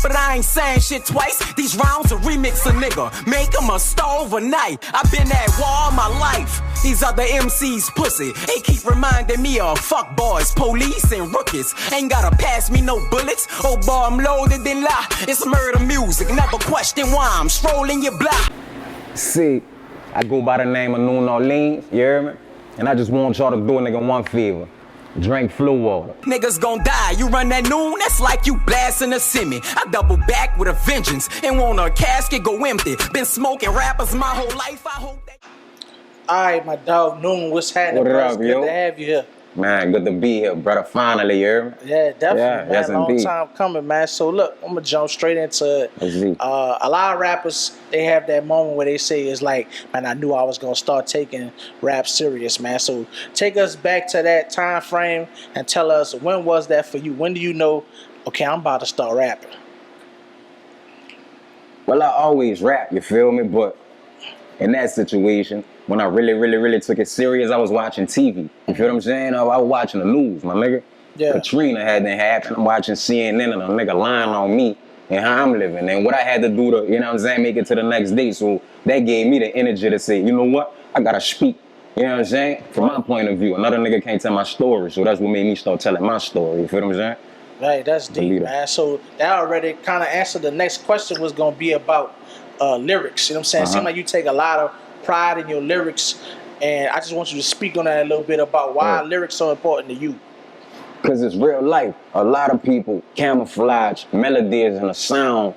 But I ain't saying shit twice. These rounds will remix a nigga, make him a star overnight. I've been at war all my life. These other MCs pussy. They keep reminding me of fuck boys, police, and rookies. Ain't gotta pass me no bullets. Oh boy, I'm loaded in lie. It's murder music. Never question why I'm strolling your block. See, I go by the name of Noonorleanz, you hear me? And I just want y'all to do a nigga one favor. Drink flu water. Niggas gon' die, you run that noon, that's like you blasting a semi. I double back with a vengeance and want a casket go empty. Been smoking rappers my whole life, I hope that. Alright, my dog Noon, what's happening, bro? It's good to have you here. Man, good to be here, brother. Finally, you hear me? Yeah, definitely, man. Yes, long indeed. time coming, man. So look, I'm gonna jump straight into it. A lot of rappers, they have that moment where they say it's like, man, I knew I was gonna start taking rap serious, man. So take us back to that time frame and tell us, when was that for you? When do you know, okay, I'm about to start rapping? Well, I always rap, you feel me? But in that situation, when I really took it serious, I was watching TV. You feel what I'm saying? I was watching the news, my nigga. Yeah. Katrina hadn't happened. I'm watching CNN and a nigga lying on me and how I'm living and what I had to do to, you know what I'm saying, make it to the next day. So that gave me the energy to say, you know what? I gotta speak. You know what I'm saying? From my point of view, another nigga can't tell my story. So that's what made me start telling my story. You feel what I'm saying? Right, that's deep, man. So that already kind of answered the next question was going to be about lyrics. You know what I'm saying? It seems like you take a lot of pride in your lyrics, and I just want you to speak on that a little bit about why lyrics so important to you. Because it's real life. A lot of people camouflage melodies and a sound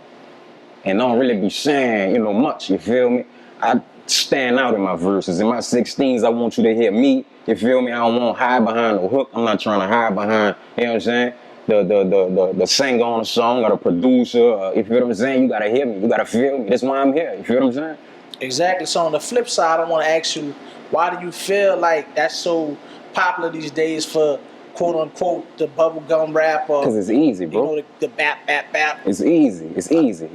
and don't really be saying, you know, much, you feel me? I stand out in my verses. In my 16s, I want you to hear me, you feel me? I don't want to hide behind the hook. I'm not trying to hide behind, you know what I'm saying? The singer on the song or the producer, you feel what I'm saying? You gotta hear me, you gotta feel me. That's why I'm here, you feel what I'm saying? Exactly. So on the flip side, I want to ask you, why do you feel like that's so popular these days for quote unquote the bubblegum rap? Because it's easy, bro. You know, the bap, bap, bap. It's easy,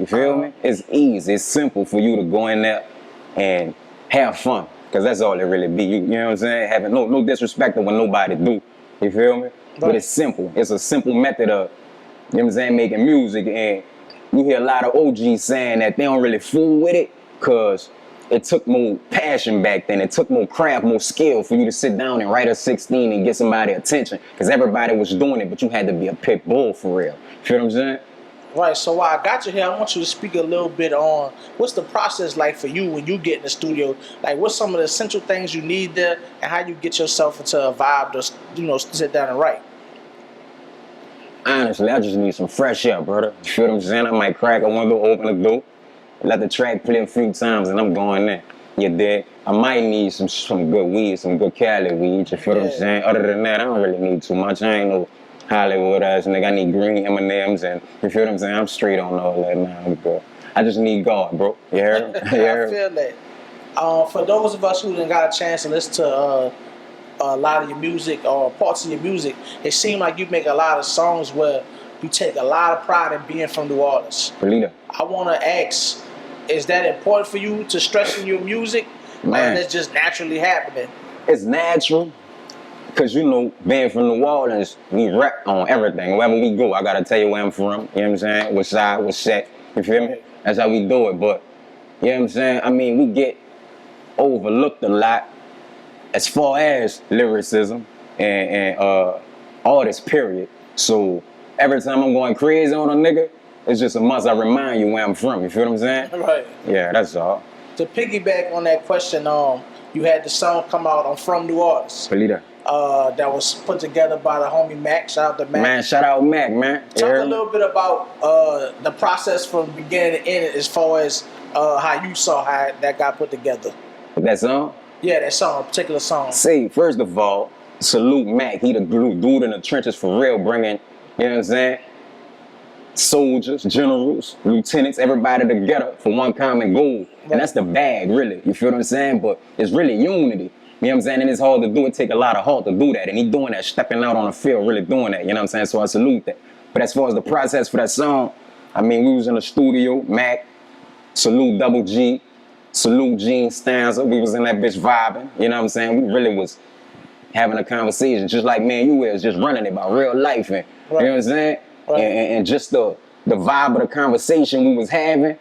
you feel me? It's easy, it's simple for you to go in there and have fun. Because that's all it really be, you know what I'm saying? Having no disrespect to what nobody do, you feel me? But it's simple. It's a simple method of, you know what I'm saying, making music. And you hear a lot of OGs saying that they don't really fool with it because it took more passion back then. It took more craft, more skill for you to sit down and write a 16 and get somebody attention. Because everybody was doing it, but you had to be a pit bull for real. You feel what I'm saying? Right, so while I got you here, I want you to speak a little bit on what's the process like for you when you get in the studio. Like, what's some of the essential things you need there, and how you get yourself into a vibe to, you know, sit down and write. Honestly, I just need some fresh air, brother. You feel what I'm saying? I might crack a window, open the door, let the track play a few times, and I'm going in. You dig? I might need some good weed, some good Cali weed. You feel what I'm saying? Other than that, I don't really need too much. I ain't no Hollywood ass nigga. I need green M&Ms, and you feel what I'm saying? I'm straight on all that now. I'm good. I just need God, bro. You heard me? I feel that. For those of us who didn't got a chance to listen to a lot of your music or parts of your music, it seems like you make a lot of songs where you take a lot of pride in being from New Orleans. Believe I want to ask, is that important for you to stress in your music? Man. Or that's just naturally happening? It's natural. Because, you know, being from New Orleans, we rap on everything. Wherever we go, I got to tell you where I'm from. You know what I'm saying? What side, what set. You feel me? That's how we do it. But, you know what I'm saying? I mean, we get overlooked a lot as far as lyricism and artist, period. So, every time I'm going crazy on a nigga, it's just a must I remind you where I'm from. You feel what I'm saying? Right. Yeah, that's all. To piggyback on that question, you had the song come out on From New Orleans. Believe that. That was put together by the homie Mac. Shout out to Mac. Man, shout out Mac, man. Talk a little bit about the process from beginning to end as far as how you saw how that got put together. That song? Yeah, that song, a particular song. See, first of all, salute Mac. He the dude in the trenches for real, bringing, you know what I'm saying, soldiers, generals, lieutenants, everybody together for one common goal. And that's the bag, really. You feel what I'm saying? But it's really unity. You know what I'm saying? And it's hard to do. It take a lot of heart to do that. And he doing that, stepping out on the field, really doing that. You know what I'm saying? So I salute that. But as far as the process for that song, I mean, we was in the studio, Mac, salute Double G, salute Gene Stanza. We was in that bitch vibing. You know what I'm saying? We really was having a conversation, just like, man, you was just running it about real life. And, you know what I'm saying? Right. And just the the vibe of the conversation we was having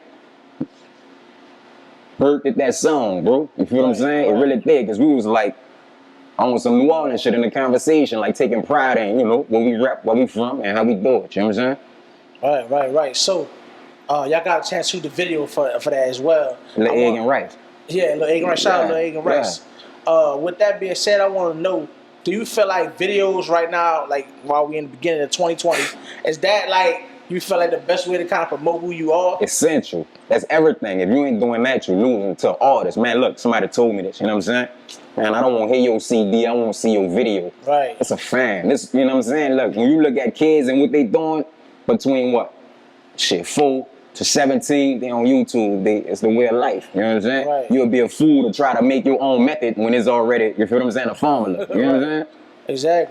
birthed that song, bro. You feel what I'm saying? It really did, because we was like on some New Orleans shit in the conversation, like taking pride in, you know, where we rap, where we from, and how we do it. You know what I'm saying? Right. So, y'all got a chance to shoot the video for that as well. Lil Egg and Rice. Yeah, Lil Egg and Rice. Shout out Lil Egg and Rice. With that being said, I want to know, do you feel like videos right now, like while we in the beginning of 2020, is that like, you feel like the best way to kind of promote who you are? Essential. That's everything. If you ain't doing that, you're losing to artists. Man, look, somebody told me this, you know what I'm saying? Man, I don't want to hear your CD, I want to see your video. Right. It's a fan. This, you know what I'm saying? Look, when you look at kids and what they doing, between what? 4 to 17, they on YouTube. It's the way of life. You know what I'm saying? Right. You'll be a fool to try to make your own method when it's already, you feel what I'm saying, a formula. You know what I'm saying?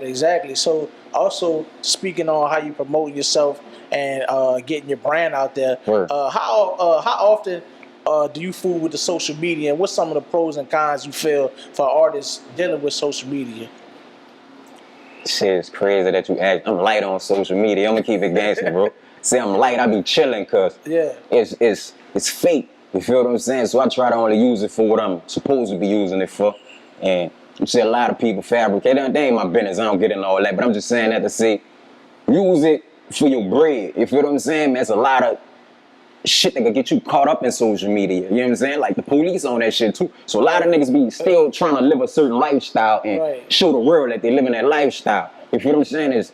Exactly. So also speaking on how you promote yourself and getting your brand out there, how often do you fool with the social media, and what's some of the pros and cons you feel for artists dealing with social media? Shit, it's crazy that you ask. I'm light on social media. I'm gonna keep it gangster, bro. Say I'm light, I be chilling, cause it's fake. You feel what I'm saying? So I try to only use it for what I'm supposed to be using it for. And you see a lot of people fabricate. They ain't my business. I don't get into all that. But I'm just saying that to say, use it for your bread. You feel what I'm saying? There's a lot of shit that can get you caught up in social media. You know what I'm saying? Like the police on that shit too. So a lot of niggas be still trying to live a certain lifestyle and show the world that they living that lifestyle. You feel what I'm saying?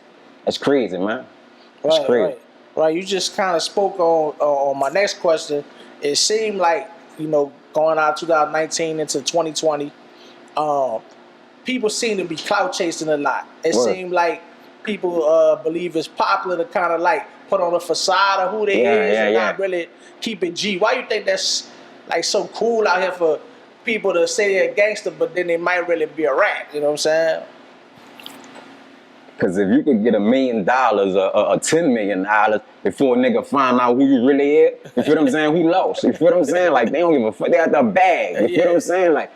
That's crazy, man. It's crazy. Right. You just kind of spoke on my next question. It seemed like, you know, going out 2019 into 2020, people seem to be clout chasing a lot. It seemed like people believe it's popular to kind of like put on a facade of who they is and not really keep it G. Why you think that's like so cool out here for people to say they're a gangster, but then they might really be a rat? You know what I'm saying? Because if you could get $1 million or $10 million before a nigga find out who you really is, you feel what I'm saying? Who lost? You feel what I'm saying? Like, they don't give a fuck. They got the bag. You feel what I'm saying? Like,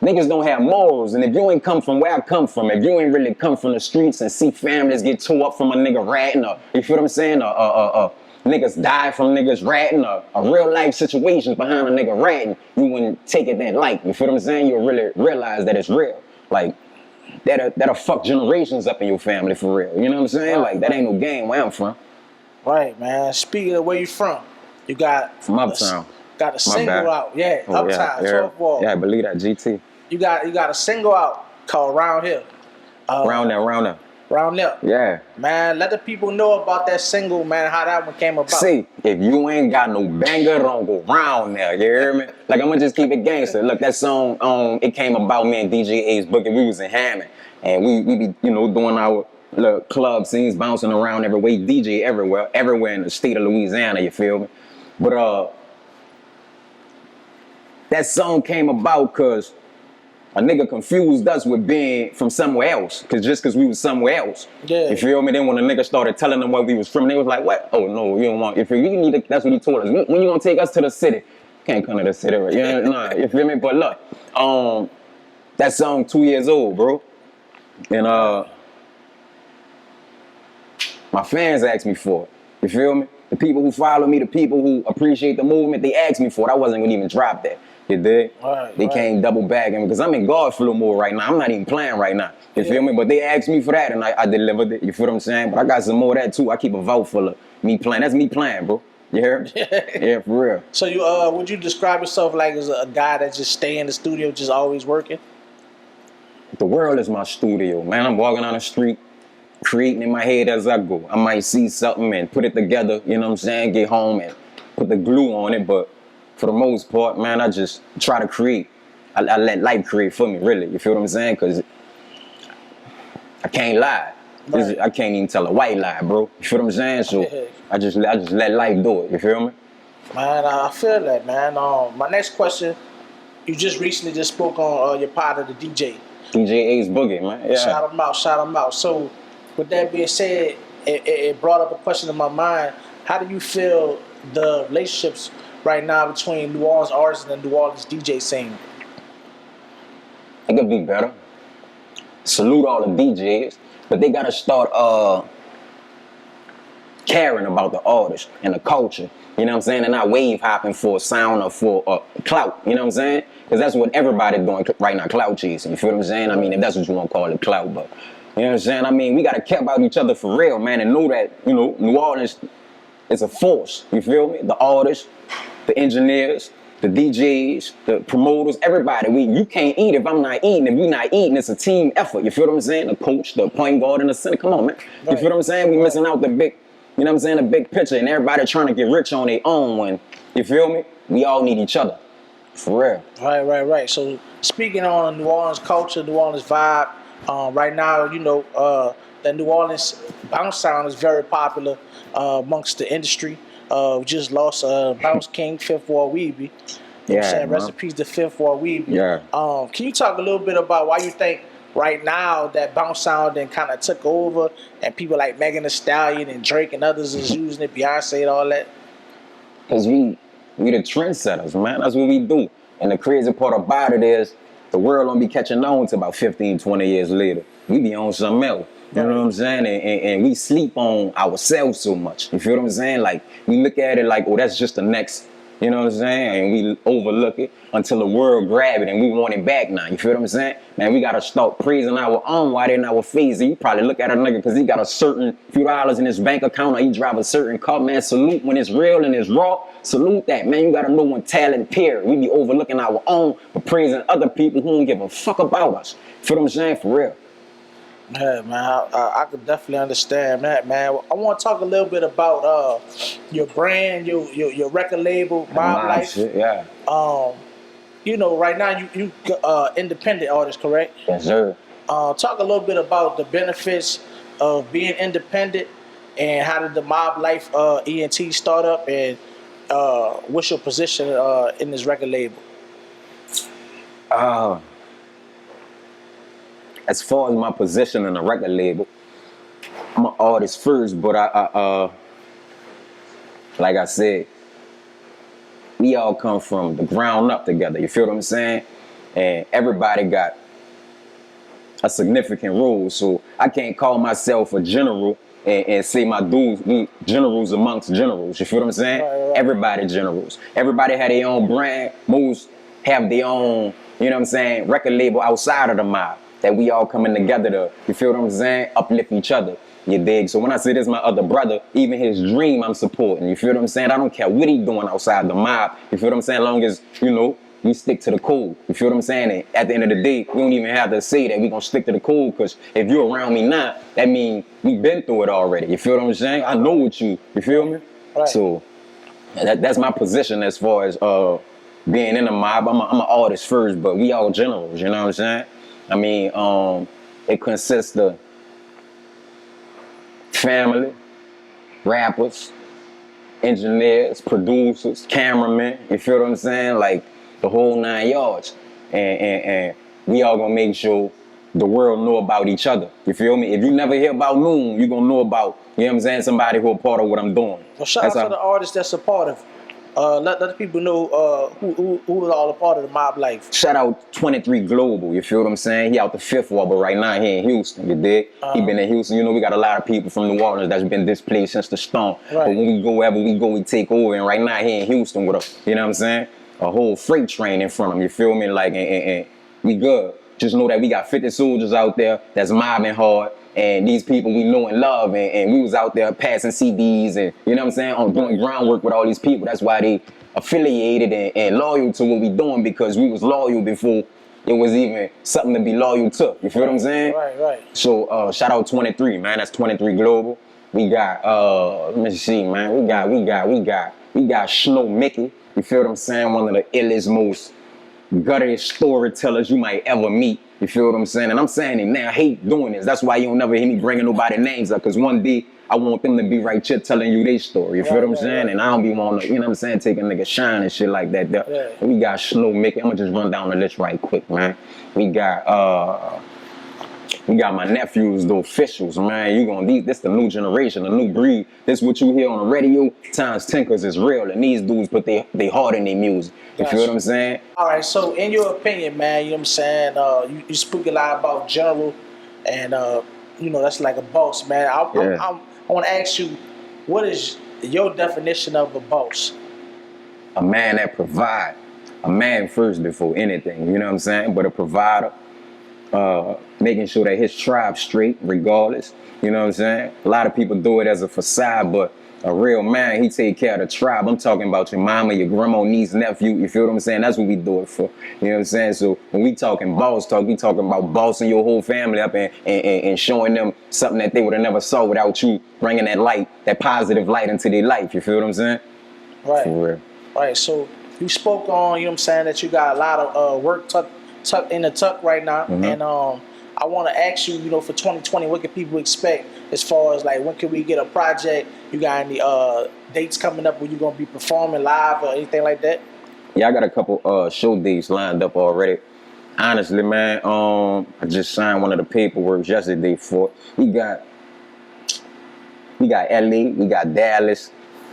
niggas don't have morals. And if you ain't come from where I come from, if you ain't really come from the streets and see families get tore up from a nigga ratting, or, you feel what I'm saying? Niggas die from niggas ratting, or real life situations behind a nigga ratting, you wouldn't take it that light. You feel what I'm saying? You'll really realize that it's real. Like, that'll fuck generations up in your family for real. You know what I'm saying? Like, that ain't no game where I'm from. Right, man. Speaking of where you from, you got from Uptown. Got a single out. Yeah, Uptown, 12 ball. Yeah, I believe that, GT. You got a single out called Round Here. Round There. Yeah. Man, let the people know about that single, man, how that one came about. See, if you ain't got no banger, don't go round there, you hear me? Like, I'm gonna just keep it gangster. Look, that song, it came about me and DJ A's Boogie. We was in Hammond, and we be, you know, doing our little club scenes, bouncing around every way, DJ everywhere in the state of Louisiana, you feel me? But, that song came about because a nigga confused us with being from somewhere else, just cause we was somewhere else. Yeah. You feel me? Then when a nigga started telling them where we was from, they was like, what? Oh no, you don't want, if you need to, that's what he told us. When you gonna take us to the city? Can't come to the city, right? You feel me? But look, that song 2 years old, bro. And my fans asked me for it. You feel me? The people who follow me, the people who appreciate the movement, they asked me for it. I wasn't gonna even drop that. You dig? They came double bagging because I'm in God flow mode right now. I'm not even playing right now. You feel me? But they asked me for that and I delivered it. You feel what I'm saying? But I got some more of that too. I keep a vault full of me playing. That's me playing, bro. You hear me? Yeah, for real. So you would you describe yourself like as a guy that just stay in the studio, just always working? The world is my studio, man. I'm walking on the street, creating in my head as I go. I might see something and put it together, you know what I'm saying? Get home and put the glue on it, but for the most part, man, I just try to create. I let life create for me, really. You feel what I'm saying? Because I can't lie. Right. I can't even tell a white lie, bro. You feel what I'm saying? So I just let life do it. You feel me? Man, I feel that, man. My next question, you just recently just spoke on your partner, the DJ. DJ A's Boogie, man. Yeah. Shout him out. So with that being said, it brought up a question in my mind. How do you feel the relationships right now between New Orleans artists and the New Orleans DJ scene? It could be better. Salute all the DJs, but they gotta start caring about the artist and the culture. You know what I'm saying? And not wave hopping for a sound or for clout. You know what I'm saying? Because that's what everybody doing right now, clout chasing. You feel what I'm saying? I mean, if that's what you want to call it, clout. But you know what I'm saying? I mean, we got to care about each other for real, man, and know that, you know, New Orleans is a force. You feel me? The artists, the engineers, the DJs, the promoters, everybody. You can't eat if I'm not eating. If you're not eating, it's a team effort. You feel what I'm saying? The coach, the point guard, and the center. Come on, man. You feel what I'm saying? We missing out the big, you know what I'm saying, the big picture, and everybody trying to get rich on their own when, you feel me? We all need each other. For real. Right. So speaking on New Orleans culture, New Orleans vibe, right now, you know, the New Orleans bounce sound is very popular amongst the industry. We just lost Bounce King, Fifth Ward Weebie. You know what I'm saying? Rest in peace to Fifth Ward Weebie. Yeah. Can you talk a little bit about why you think right now that bounce sound then kind of took over and people like Megan Thee Stallion and Drake and others is using it, Beyonce and all that? Because we the trendsetters, man. That's what we do. And the crazy part about it is the world don't be catching on to about 15, 20 years later. We be on something else. You know what I'm saying? And we sleep on ourselves so much. You feel what I'm saying? Like, we look at it like, oh, that's just the next, you know what I'm saying? And we overlook it until the world grab it and we want it back now. You feel what I'm saying? Man, we got to start praising our own while they're in our face. And you probably look at a nigga because he got a certain few dollars in his bank account or he drive a certain car, man. Salute when it's real and it's raw. Salute that, man. You got to know when talent period. We be overlooking our own but praising other people who don't give a fuck about us. You feel what I'm saying? For real. Yeah, man, I could definitely understand that, man. I want to talk a little bit about your brand, your record label, Mob Life. Shit, yeah. You know, right now you independent artist, correct? Yes, sir. Talk a little bit about the benefits of being independent and how did the Mob Life ENT start up and what's your position in this record label? As far as my position in the record label, I'm an artist first, but I like I said, we all come from the ground up together. You feel what I'm saying? And everybody got a significant role. So I can't call myself a general and say my dudes, we generals amongst generals. You feel what I'm saying? Right. Everybody generals. Everybody had their own brand. Most have their own, you know what I'm saying, record label outside of the mob. That we all coming together to, you feel what I'm saying, uplift each other, you dig? So when I say this is my other brother, even his dream I'm supporting, you feel what I'm saying? I don't care what he doing outside the mob, you feel what I'm saying, as long as, you know, we stick to the code, you feel what I'm saying? And at the end of the day, we don't even have to say that we gonna stick to the code, because if you're around me now, that means we been through it already, you feel what I'm saying? I know what you feel me? Right. So that's my position as far as being in the mob. I'm an artist first, but we all generals, you know what I'm saying? I mean, it consists of family, rappers, engineers, producers, cameramen, you feel what I'm saying? Like the whole 9 yards. And we all gonna make sure the world know about each other. You feel me? If you never hear about Noon, you gonna know about, you know what I'm saying, somebody who a part of what I'm doing. Well, shout out to the artists that's supportive. Let the people know who is all a part of the Mob Life. Shout out 23 Global, you feel what I'm saying? He out the Fifth Ward, but right now he in Houston, you dig? He been in Houston. You know, we got a lot of people from New Orleans that's been displaced since the storm. Right. But when we go wherever we go, we take over. And right now he in Houston with a, you know what I'm saying? A whole freight train in front of him, you feel me? Like, and we good. Just know that we got 50 soldiers out there that's mobbing hard. And these people we know and love, and we was out there passing CDs and, you know what I'm saying, on doing groundwork with all these people. That's why they affiliated and loyal to what we doing, because we was loyal before it was even something to be loyal to. You feel what I'm saying? Right. So shout out 23, man. That's 23 Global. We got let me see, man. We got Snow Mickey. You feel what I'm saying? One of the illest, most gutted storytellers you might ever meet. You feel what I'm saying? And I'm saying it now. I hate doing this. That's why you don't never hear me bringing nobody's names up. Because one day, I want them to be right here telling you their story. You feel what I'm saying? And I don't be wanting to, you know what I'm saying, take a nigga shine and shit like that. Yeah. We got Snow Mickey. I'm going to just run down the list right quick, man. We got my nephews, the officials, man. This the new generation, the new breed. This what you hear on the radio times 10, because it's real. And these dudes put they heart in their music. You feel what I'm saying? All right, so in your opinion, man, you know what I'm saying, you speak a lot about general, and, you know, that's like a boss, man. I want to ask you, what is your definition of a boss? A man that provide. A man first before anything, you know what I'm saying? But a provider, making sure that his tribe's straight regardless, you know what I'm saying? A lot of people do it as a facade, but a real man, he take care of the tribe. I'm talking about your mama, your grandma, niece, nephew, you feel what I'm saying? That's what we do it for, you know what I'm saying? So when we talking boss talk, we talking about bossing your whole family up and showing them something that they would have never saw without you bringing that light, that positive light into their life, you feel what I'm saying? Right. For real. Right, so you spoke on, you know what I'm saying, that you got a lot of work tucked in the tuck right now. Mm-hmm. And I want to ask you, you know, for 2020, what can people expect as far as, like, when can we get a project? You got any dates coming up where you're going to be performing live or anything like that? Yeah, I got a couple show dates lined up already. Honestly, man, I just signed one of the paperwork yesterday for it. We got LA, we got Dallas,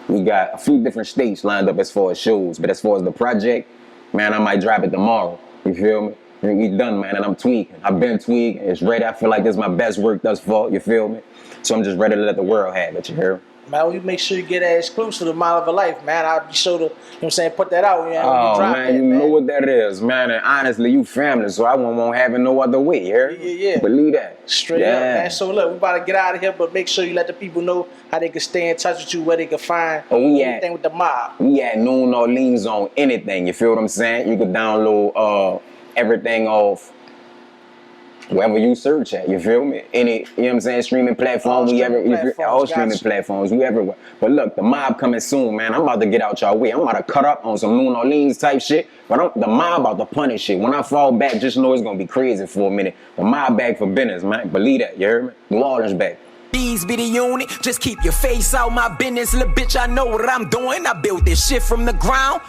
we got a few different states lined up as far as shows. But as far as the project, man, I might drop it tomorrow. You feel me? And we done, man, and I'm tweaking. I've been tweaking. It's ready. I feel like this is my best work thus far. You feel me? So I'm just ready to let the world have it. You hear me? Man, we make sure you get that exclusive to Mile of a Life, man. I'll be sure to, you know what I'm saying, put that out. You know, Oh, drop man, that, you know what that is, man. And honestly, you family, so I won't have it no other way, you hear me? Yeah. Believe that. Straight up, man. So look, we about to get out of here, but make sure you let the people know how they can stay in touch with you, where they can find anything with the mob. We at Noonorleanz on anything, you feel what I'm saying? You can download everything off wherever you search at, you feel me? Any, you know what I'm saying, streaming platform, all streaming platforms, we everywhere. But look, the mob coming soon, man. I'm about to get out y'all way. I'm about to cut up on some Noonorleanz type shit, but the mob about to punish shit. When I fall back, just know it's gonna be crazy for a minute. The mob back for business, man. Believe that, you heard me? New Orleans back. These be the unit, just keep your face out my business, little bitch. I know what I'm doing. I built this shit from the ground.